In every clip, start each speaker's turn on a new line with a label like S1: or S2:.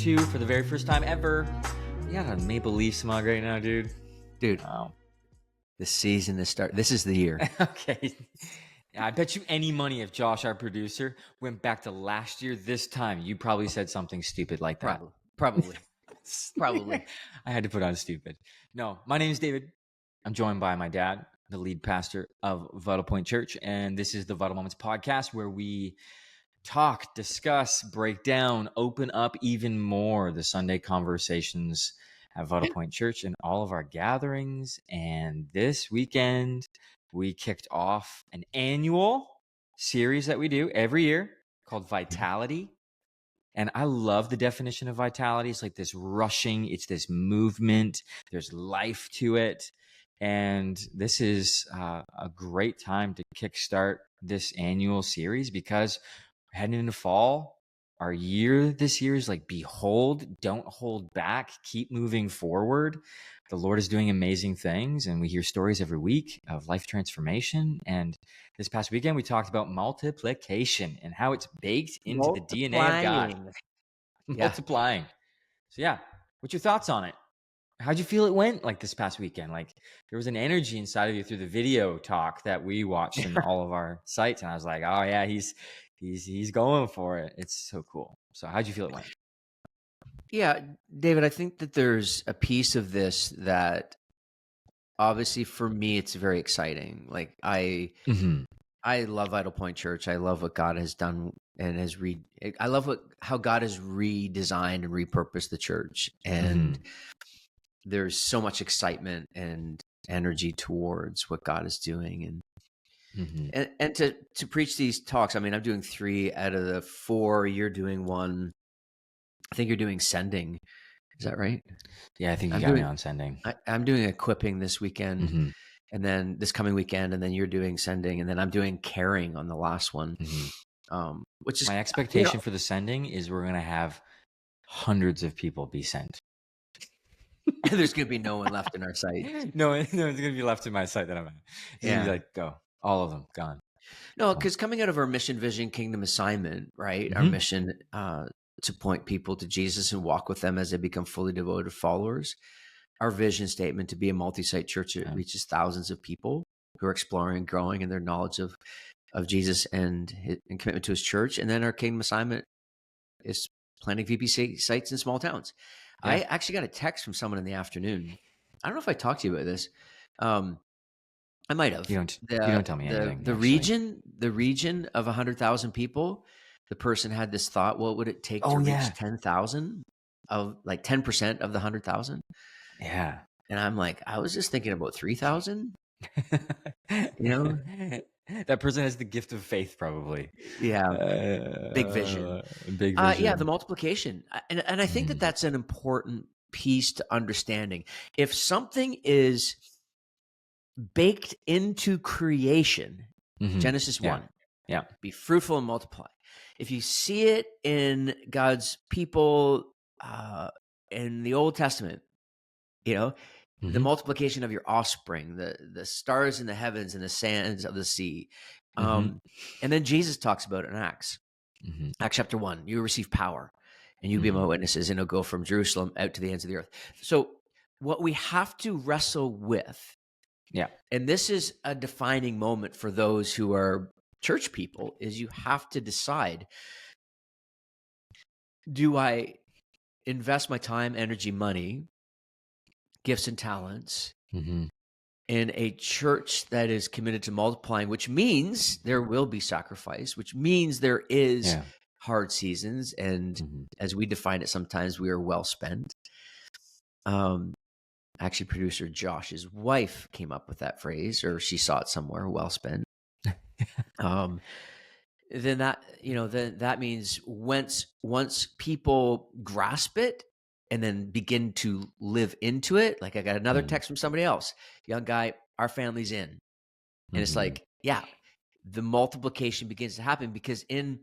S1: 2022 for the very first time ever. You got a Maple Leafs mug right now, dude.
S2: Dude, the season is start. This is the year.
S1: Okay. I bet you any money if Josh, our producer, went back to last year this time, you probably said something stupid like that.
S2: Probably.
S1: I had to put on stupid. No, my name is David. I'm joined by my dad, the lead pastor of Vitalpoint Church, and this is the Vitalmoments podcast where we talk, discuss, break down, open up even more the Sunday conversations at Vitalpoint Church and all of our gatherings. And this weekend, we kicked off an annual series that we do every year called Vitality. And I love the definition of vitality. It's like this rushing, it's this movement, there's life to it. And this is a great time to kickstart this annual series because we're heading into fall. Our year this year is like, behold, don't hold back, keep moving forward. The Lord is doing amazing things, and we hear stories every week of life transformation. And this past weekend, we talked about multiplication and how it's baked into the DNA of God. Multiplying. So yeah, what's your thoughts on it? How'd you feel it went like this past weekend? Like there was an energy inside of you through the video talk that we watched in all of our sites. And I was like, oh yeah, he's going for it. It's so cool. So how'd you feel it went?
S2: Yeah, David, I think that there's a piece of this that obviously for me, it's very exciting. Like I love Vitalpoint Church. I love what God has done and I love how God has redesigned and repurposed the church. And there's so much excitement and energy towards what God is doing. And to preach these talks, I mean, I'm doing 3 out of the 4. You're doing 1. I think you're doing sending. Is that right?
S1: Yeah, I think you got me on sending.
S2: I'm doing equipping this weekend, and then this coming weekend, and then you're doing sending, and then I'm doing caring on the last one. Which is
S1: my expectation for the sending is we're going to have hundreds of people be sent.
S2: There's going to be no one left in our site.
S1: No one's going to be left in my site that I'm at. It's going to be like, go. All of them, gone.
S2: No, because coming out of our mission, vision, kingdom assignment, right? Our mission to point people to Jesus and walk with them as they become fully devoted followers. Our vision statement to be a multi-site church that reaches thousands of people who are exploring and growing in their knowledge of Jesus and commitment to his church. And then our kingdom assignment is planting VPC sites in small towns. Yeah. I actually got a text from someone in the afternoon. I don't know if I talked to you about this. I might have.
S1: You don't tell me anything.
S2: The region of 100,000 people, the person had this thought, what would it take to reach 10,000 of like 10% of the 100,000?
S1: Yeah.
S2: And I'm like, I was just thinking about 3,000.
S1: That person has the gift of faith, probably.
S2: Yeah. Big vision. Yeah. The multiplication. And I think that that's an important piece to understanding. If something is baked into creation, Genesis 1, be fruitful and multiply. If you see it in God's people in the Old Testament, the multiplication of your offspring, the stars in the heavens and the sands of the sea. And then Jesus talks about it in Acts. Acts chapter 1, you receive power and you be my witnesses, and it'll go from Jerusalem out to the ends of the earth. So what we have to wrestle with, and this is a defining moment for those who are church people, is you have to decide, do I invest my time, energy, money, gifts and talents in a church that is committed to multiplying, which means there will be sacrifice, which means there is hard seasons. And as we define it, sometimes we are well spent. Actually, producer Josh's wife came up with that phrase, or she saw it somewhere, well spent. Then that means once people grasp it and then begin to live into it. Like I got another text from somebody else, young guy, our family's in. And it's like, the multiplication begins to happen because in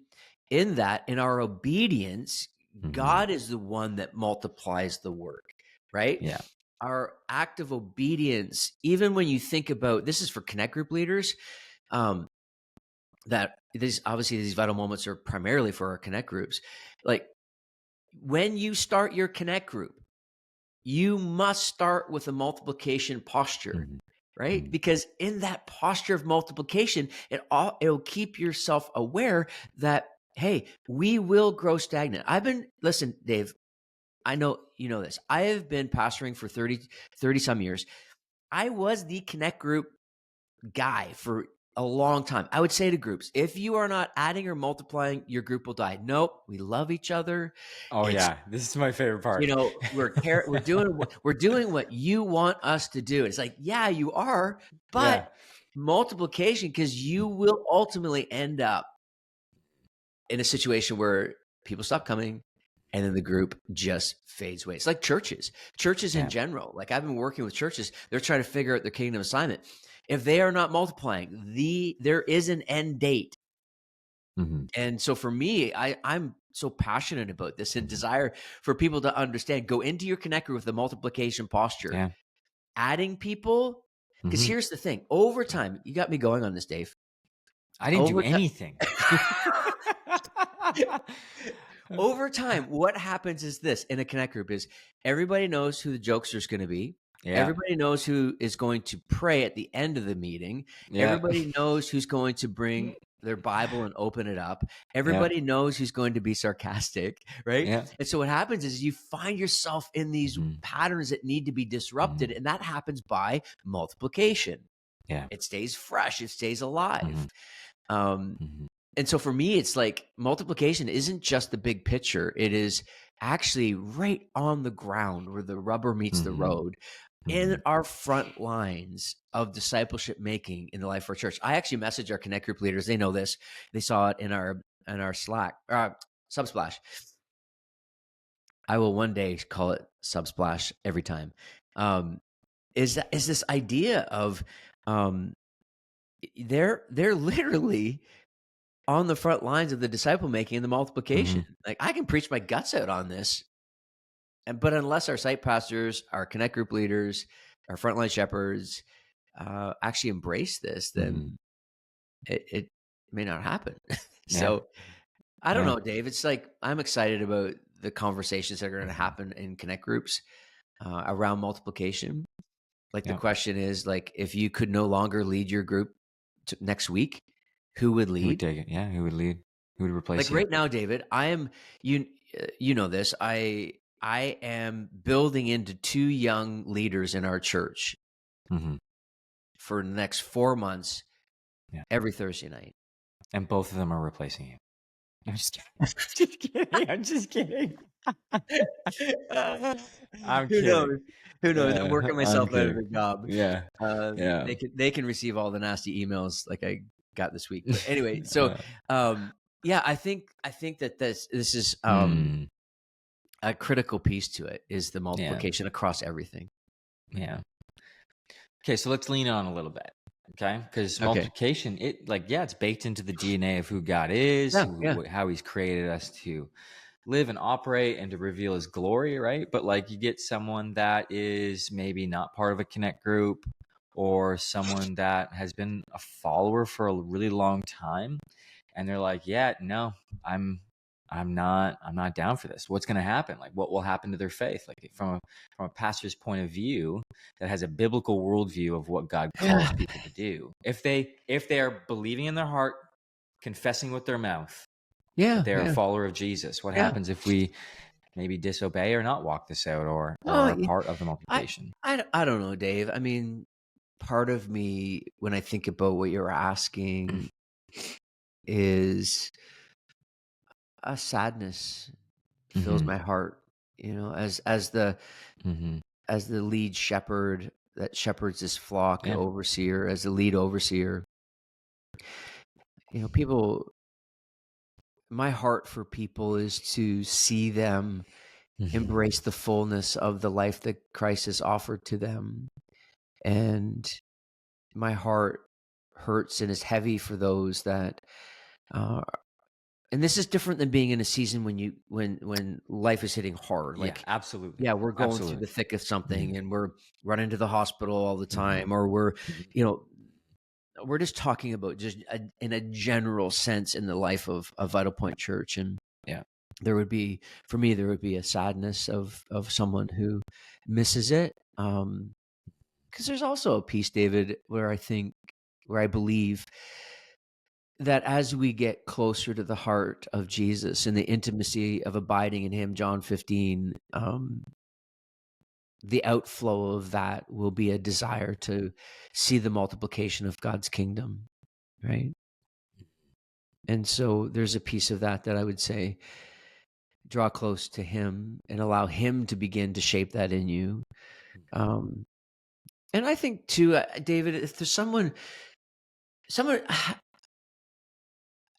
S2: our obedience, God is the one that multiplies the work, right?
S1: Yeah.
S2: Our act of obedience, even when you think about, this is for Connect Group leaders, that these Vital Moments are primarily for our Connect groups. Like when you start your connect group, you must start with a multiplication posture, right? Because in that posture of multiplication, it'll keep yourself aware that, hey, we will grow stagnant. Listen, Dave, I know you know this. I have been pastoring for 30 some years. I was the connect group guy for a long time. I would say to groups, if you are not adding or multiplying, your group will die. Nope, we love each other.
S1: Oh yeah, this is my favorite part.
S2: We're doing what you want us to do. It's like, yeah, you are, but multiplication, because you will ultimately end up in a situation where people stop coming and then the group just fades away. It's like churches in general. Like, I've been working with churches. They're trying to figure out their kingdom assignment. If they are not multiplying, there is an end date. And so for me, I'm so passionate about this and desire for people to understand, go into your connect group with the multiplication posture, adding people. Because here's the thing, over time, you got me going on this, Dave.
S1: I didn't do anything.
S2: Over time, what happens is this in a connect group is everybody knows who the jokester is going to be. Yeah. Everybody knows who is going to pray at the end of the meeting. Yeah. Everybody knows who's going to bring their Bible and open it up. Everybody knows who's going to be sarcastic, right? Yeah. And so what happens is you find yourself in these patterns that need to be disrupted, and that happens by multiplication. Yeah. It stays fresh. It stays alive. And so for me, it's like multiplication isn't just the big picture. It is actually right on the ground where the rubber meets the road in our front lines of discipleship making in the life of our church. I actually message our connect group leaders. They know this. They saw it in our Slack, Subsplash. I will one day call it Subsplash every time. Is this idea of they're literally on the front lines of the disciple making and the multiplication. Like, I can preach my guts out on this, but unless our site pastors, our connect group leaders, our frontline shepherds actually embrace this, then it may not happen. So I don't know, Dave. It's like, I'm excited about the conversations that are going to happen in connect groups around multiplication. Like, the question is, like, if you could no longer lead your group next week, who would lead?
S1: Who would take it? Yeah, who would lead? Who would replace you?
S2: Like, right now, David, I am, you know this, I am building into 2 young leaders in our church for the next 4 months, every Thursday night.
S1: And both of them are replacing you. I'm just kidding. I'm just kidding. I'm kidding.
S2: Who knows? I'm working myself out of a job.
S1: Yeah.
S2: They can receive all the nasty emails like I got this week. But anyway, so I think that this is a critical piece to it, is the multiplication across everything.
S1: Yeah. Okay, so let's lean on a little bit. Okay, because multiplication, it's baked into the DNA of who God is, how He's created us to live and operate and to reveal His glory, right? But like, you get someone that is maybe not part of a connect group, or someone that has been a follower for a really long time, and they're like, no, I'm not down for this. What's going to happen? Like, what will happen to their faith? Like, from a pastor's point of view that has a biblical worldview of what God calls people to do. If they are believing in their heart, confessing with their mouth, that they're a follower of Jesus, what happens if we maybe disobey or not walk this out, or are part of the multiplication?
S2: I don't know, Dave. I mean, part of me, when I think about what you're asking, is a sadness fills my heart, as the lead shepherd that shepherds this flock, and overseer, as the lead overseer. People, my heart for people is to see them embrace the fullness of the life that Christ has offered to them. And my heart hurts and is heavy for those that and this is different than being in a season when life is hitting hard. Like,
S1: absolutely.
S2: Yeah, we're going through the thick of something, and we're running to the hospital all the time, or we're just talking about just in a general sense in the life of Vitalpoint Church. And for me, there would be a sadness of someone who misses it. Because there's also a piece, David, where I believe that as we get closer to the heart of Jesus and the intimacy of abiding in him, John 15, the outflow of that will be a desire to see the multiplication of God's kingdom, right? And so there's a piece of that I would say, draw close to him and allow him to begin to shape that in you. And I think too, David, if there's someone,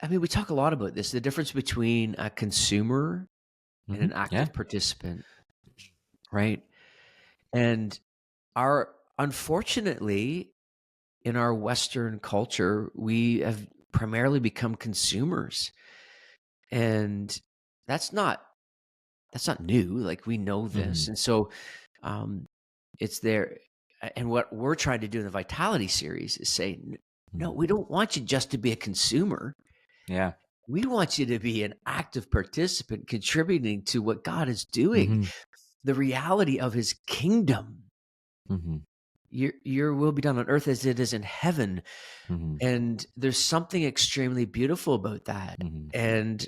S2: I mean, we talk a lot about this, the difference between a consumer and an active participant, right? And unfortunately, in our Western culture, we have primarily become consumers. And that's not new. Like, we know this. And so it's there. And what we're trying to do in the Vitality series is say, no, we don't want you just to be a consumer.
S1: Yeah.
S2: We want you to be an active participant, contributing to what God is doing, the reality of his kingdom. Your will be done on earth as it is in heaven. And there's something extremely beautiful about that. And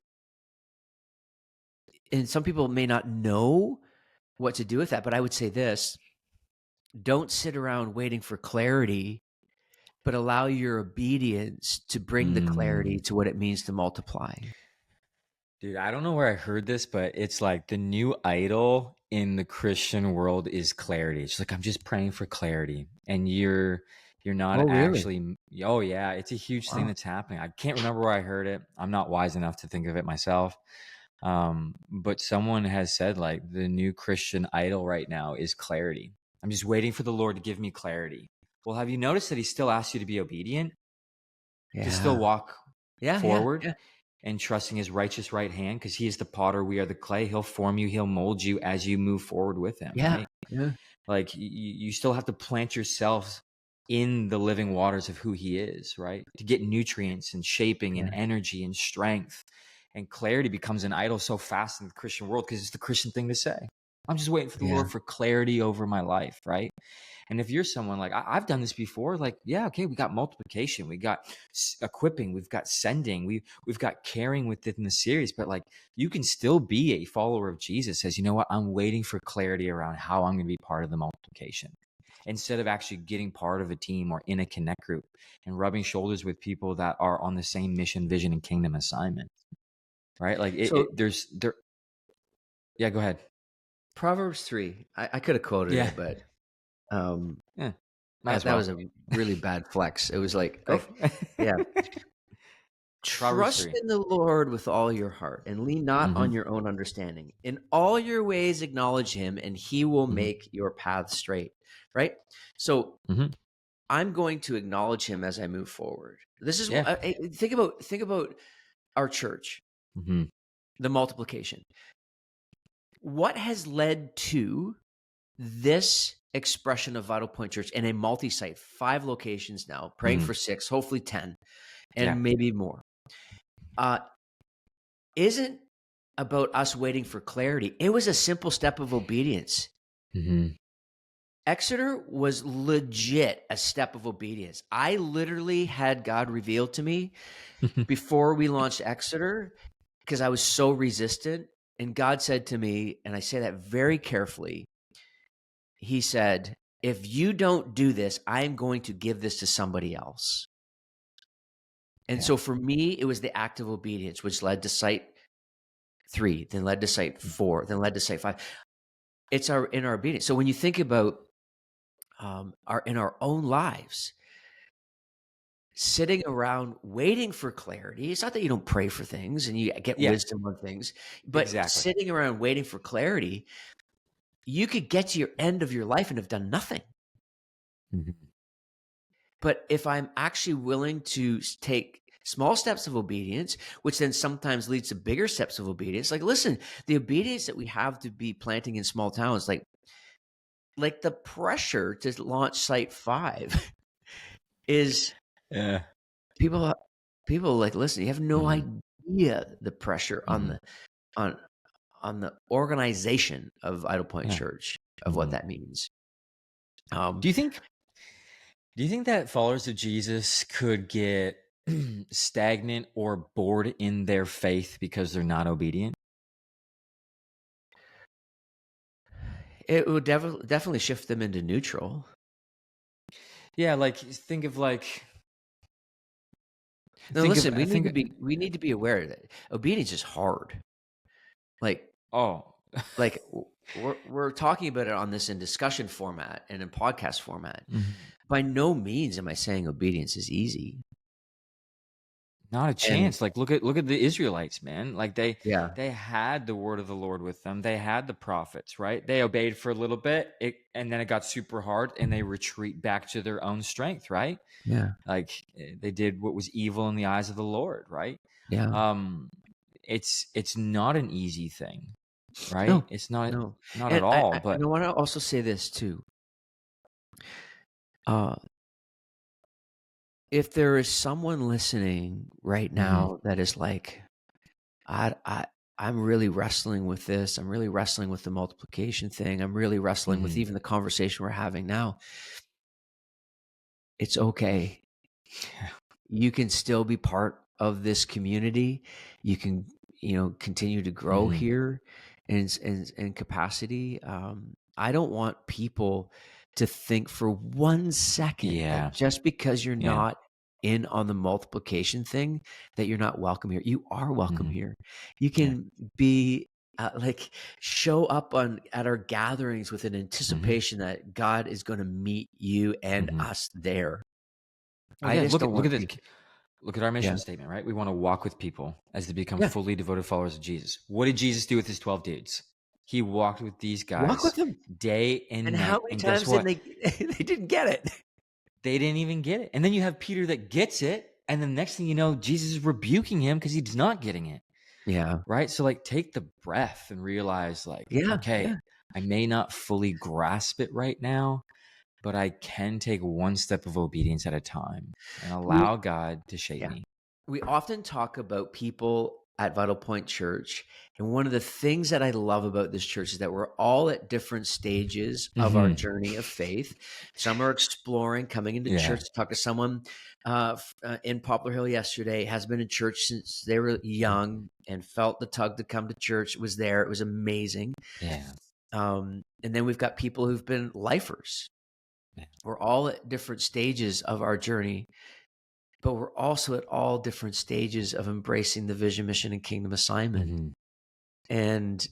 S2: some people may not know what to do with that, but I would say this: don't sit around waiting for clarity, but allow your obedience to bring the clarity to what it means to multiply.
S1: Dude, I don't know where I heard this, but it's like the new idol in the Christian world is clarity. It's like, I'm just praying for clarity. And you're not actually, oh yeah, it's a huge thing that's happening. I can't remember where I heard it. I'm not wise enough to think of it myself. But someone has said, like, the new Christian idol right now is clarity. I'm just waiting for the Lord to give me clarity. Well, have you noticed that he still asks you to be obedient? To still walk forward and trusting his righteous right hand, because he is the potter, we are the clay. He'll form you, he'll mold you as you move forward with him, right? Like, you still have to plant yourself in the living waters of who he is, right? To get nutrients and shaping and energy and strength. And clarity becomes an idol so fast in the Christian world because it's the Christian thing to say. I'm just waiting for the Lord for clarity over my life, right? And if you're someone like, I've done this before, like, yeah, okay, we got multiplication, we got equipping, we've got sending, we've got caring within the series, but like, you can still be a follower of Jesus. Says, you know what, I'm waiting for clarity around how I'm going to be part of the multiplication, instead of actually getting part of a team or in a connect group and rubbing shoulders with people that are on the same mission, vision, and kingdom assignment, right? Like, yeah, go ahead.
S2: Proverbs 3. I could have quoted it, but that was a really bad flex. It was like trust in the Lord with all your heart and lean not on your own understanding. In all your ways acknowledge him, and he will make your path straight, right? So I'm going to acknowledge him as I move forward. This is think about our church, the multiplication. What has led to this expression of Vitalpoint Church in a multi-site, 5 locations now, praying for 6, hopefully 10, and maybe more, isn't about us waiting for clarity. It was a simple step of obedience. Exeter was legit a step of obedience. I literally had God reveal to me before we launched Exeter, because I was so resistant. And God said to me, and I say that very carefully, he said, if you don't do this, I'm going to give this to somebody else. And so for me, it was the act of obedience, which led to site 3, then led to site 4, then led to site 5. It's in our obedience. So when you think about in our own lives, sitting around waiting for clarity, it's not that you don't pray for things and you get wisdom on things, but sitting around waiting for clarity, you could get to your end of your life and have done nothing. But if I'm actually willing to take small steps of obedience, which then sometimes leads to bigger steps of obedience, like, listen, the obedience that we have to be planting in small towns, like the pressure to launch site 5 is people like, listen, you have no idea the pressure on on the organization of Vitalpoint
S1: Yeah.
S2: Church, of what that means.
S1: Do you think that followers of Jesus could get stagnant or bored in their faith because they're not obedient?
S2: It would definitely shift them into neutral.
S1: Yeah, like think of like
S2: No, listen, we need to be aware that obedience is hard. Like
S1: oh
S2: like we're talking about it on this in discussion format and in podcast format.
S1: Mhm.
S2: By no means am I saying obedience is easy.
S1: Not a
S2: And
S1: chance. Like look at the Israelites, man. Like
S2: yeah,
S1: they had the word of the Lord with them. They had the prophets, right? They obeyed for a little bit, and then it got super hard, and they retreat back to their own strength, right?
S2: yeah,
S1: Like they did what was evil in the eyes of the Lord, right?
S2: yeah.
S1: Um, it's not an easy thing, right?
S2: No,
S1: It's not
S2: no.
S1: not at
S2: And
S1: all.
S2: and I
S1: But
S2: want to also say this too. Uh, if there is someone listening right
S1: Mhm.
S2: now that is like, I, I, I'm really wrestling with this. I'm really wrestling with the multiplication thing. I'm really wrestling with
S1: Mhm.
S2: even the conversation we're having now. It's okay. You can still be part of this community. You can, continue to grow
S1: Mhm.
S2: here in capacity. I don't want people to think for 1 second that
S1: Yeah.
S2: just because you're
S1: Yeah.
S2: not in on the multiplication thing, that you're not welcome here. You are welcome
S1: Mhm.
S2: here. You
S1: Yeah.
S2: can be like show up at our gatherings with an
S1: Mhm.
S2: anticipation that God is going to meet you and
S1: Mhm.
S2: us there.
S1: Well,
S2: I
S1: yeah,
S2: just don't
S1: look at
S2: want
S1: this.
S2: people.
S1: Look at our mission
S2: Yeah.
S1: statement, right? We want to walk with people as they become
S2: Yeah.
S1: fully devoted followers of Jesus. What did Jesus do with his 12 dudes? He walked with these
S2: Walk
S1: guys
S2: with them.
S1: day
S2: And
S1: and
S2: how
S1: night.
S2: many
S1: And guess
S2: times didn't
S1: what?
S2: they they didn't get it?
S1: They didn't even get it. And then you have Peter that gets it. And the next thing you know, Jesus is rebuking him because he's not getting it.
S2: Yeah.
S1: Right. So, like, take the breath and realize, like,
S2: Yeah,
S1: okay,
S2: yeah.
S1: I may not fully grasp it right now, but I can take one step of obedience at a time and
S2: We
S1: allow God to shape
S2: yeah.
S1: me.
S2: We often talk about people at Vital Point Church, and one of the things that I love about this church is that we're all at different stages of our
S1: Hmm.
S2: journey of faith. Some are exploring, coming into
S1: Yeah.
S2: church. To talk to someone in Poplar Hill yesterday, has been in church since they were young and felt the tug to come to church. It was there. It was amazing.
S1: Yeah.
S2: And then we've got people who've been lifers.
S1: Yeah.
S2: We're all at different stages of our journey, but we're also at all different stages of embracing the vision, mission, and kingdom assignment.
S1: Mhm.
S2: And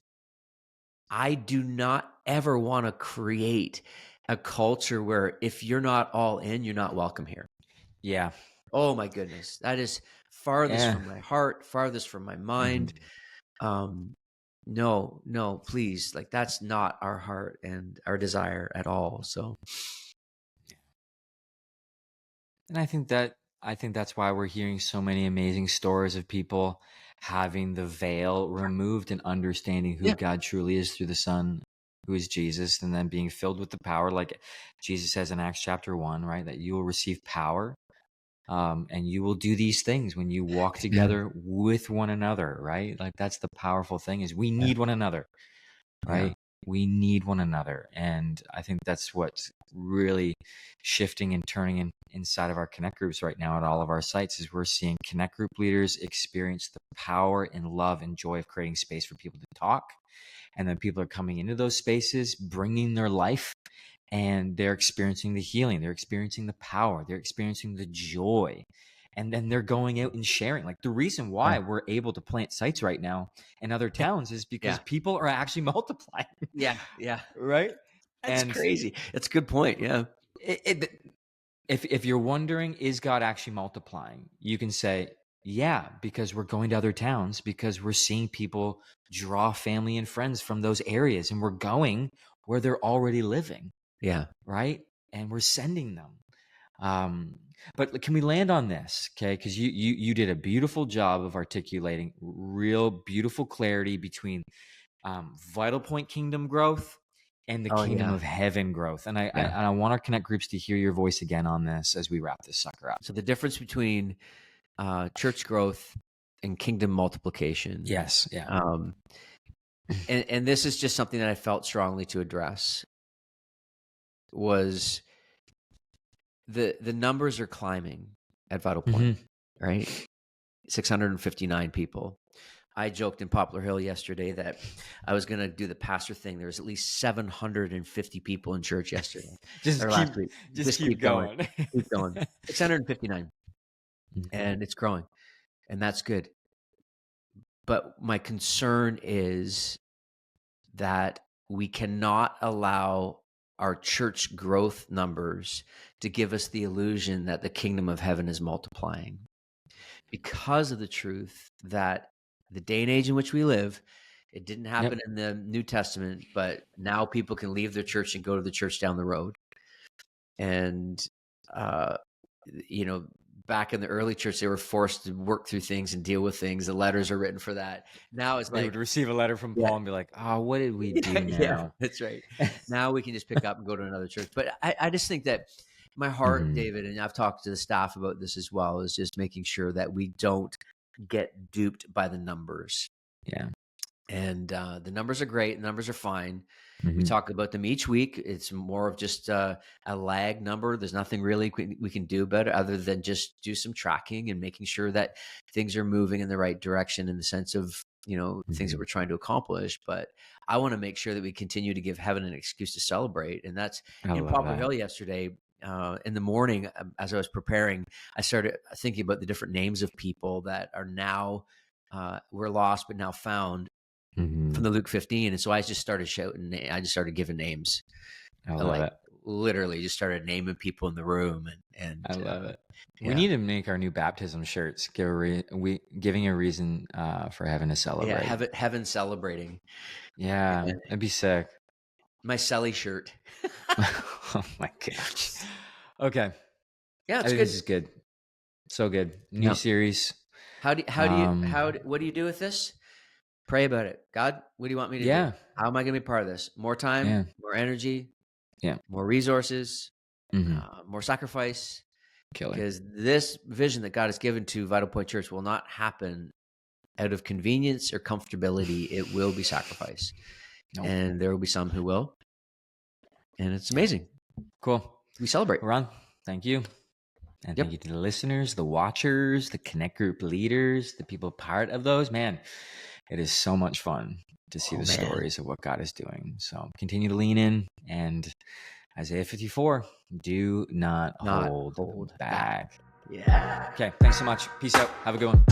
S2: I do not ever want to create a culture where if you're not all in, you're not welcome here.
S1: Yeah.
S2: Oh my goodness. That is farthest
S1: Yeah.
S2: from my heart, farthest from my mind.
S1: Mhm.
S2: No, please. Like that's not our heart and our desire at all. So
S1: And I think that's why we're hearing so many amazing stories of people having the veil removed and understanding who
S2: yeah,
S1: God truly is through the Son, who is Jesus, and then being filled with the power, like Jesus says in Acts chapter 1, right? That you will receive power. And you will do these things when you walk
S2: yeah,
S1: together with one another, right? Like that's the powerful thing is we
S2: yeah,
S1: need one another,
S2: yeah,
S1: right? We need one another. And I think that's what's really shifting and turning inside of our connect groups right now at all of our sites is we're seeing connect group leaders experience the power and love and joy of creating space for people to talk. And then people are coming into those spaces, bringing their life, and they're experiencing the healing. They're experiencing the power. They're experiencing the joy. And then they're going out and sharing. Like the reason
S2: yeah,
S1: why we're able to plant sites right now in other towns is because
S2: yeah,
S1: people are actually multiplying,
S2: yeah, yeah.
S1: right?
S2: That's
S1: And
S2: crazy. That's a good point. Yeah.
S1: if you're wondering, is God actually multiplying? You can say, yeah, because we're going to other towns, because we're seeing people draw family and friends from those areas, and we're going where they're already living,
S2: Yeah.
S1: right? And we're sending them. But can we land on this, okay? Because you did a beautiful job of articulating real beautiful clarity between Vital Point kingdom growth and the
S2: Oh
S1: kingdom
S2: yeah.
S1: of heaven growth. And
S2: Yeah.
S1: I want our connect groups to hear your voice again on this as we wrap this sucker up.
S2: So the difference between church growth and kingdom multiplication.
S1: Yes. Yeah.
S2: And this is just something that I felt strongly to address, was the numbers are climbing at Vitalpoint, right? 659 people. I joked in Poplar Hill yesterday that I was going to do the pastor thing. There was at least 750 people in church yesterday.
S1: Last week. Just keep going.
S2: Keep going. 659. And it's growing. And that's good. But my concern is that we cannot allow our church growth numbers to give us the illusion that the kingdom of heaven is multiplying, because of the truth that the day and age in which we live, it didn't happen in the New Testament, but now people can leave their church and go to the church down the road. And, back in the early church, they were forced to work through things and deal with things. The letters are written for that. Now it's
S1: they would receive a letter from Paul and be like, oh, what did we do now?
S2: Yeah, that's right. Now we can just pick up and go to another church. But I just think that my heart, David, and I've talked to the staff about this as well, is just making sure that we don't get duped by the numbers.
S1: Yeah.
S2: And the numbers are great. The numbers are fine. We talk about them each week. It's more of just a lag number. There's nothing really we can do about it other than just do some tracking and making sure that things are moving in the right direction in the sense of, things that we're trying to accomplish. But I want to make sure that we continue to give heaven an excuse to celebrate. And that's in Poplar Hill yesterday. In the morning, as I was preparing, I started thinking about the different names of people that are now were lost but now found from the Luke 15. And so I just started shouting. I just started giving names.
S1: I love it.
S2: Literally just started naming people in the room. And
S1: I love it. Yeah. We need to make our new baptism shirts, giving a reason for heaven to celebrate.
S2: Yeah, heaven celebrating.
S1: Yeah, that'd be sick.
S2: My Selly shirt.
S1: Oh my gosh. Okay.
S2: Yeah, it's good.
S1: This is good. So good. New series.
S2: What do you do with this? Pray about it. God, what do you want me to do? How am I going to be part of this? More time, more energy, more resources, more sacrifice. Because this vision that God has given to Vitalpoint Church will not happen out of convenience or comfortability. It will be sacrifice. Nope. And there will be some who will. And it's amazing.
S1: Cool.
S2: We celebrate.
S1: Ron, thank you. And thank you to the listeners, the watchers, the Connect Group leaders, the people part of those. Man, it is so much fun to see the stories of what God is doing. So continue to lean in, and Isaiah 54, do not hold back.
S2: Yeah.
S1: Okay. Thanks so much. Peace out. Have a good one.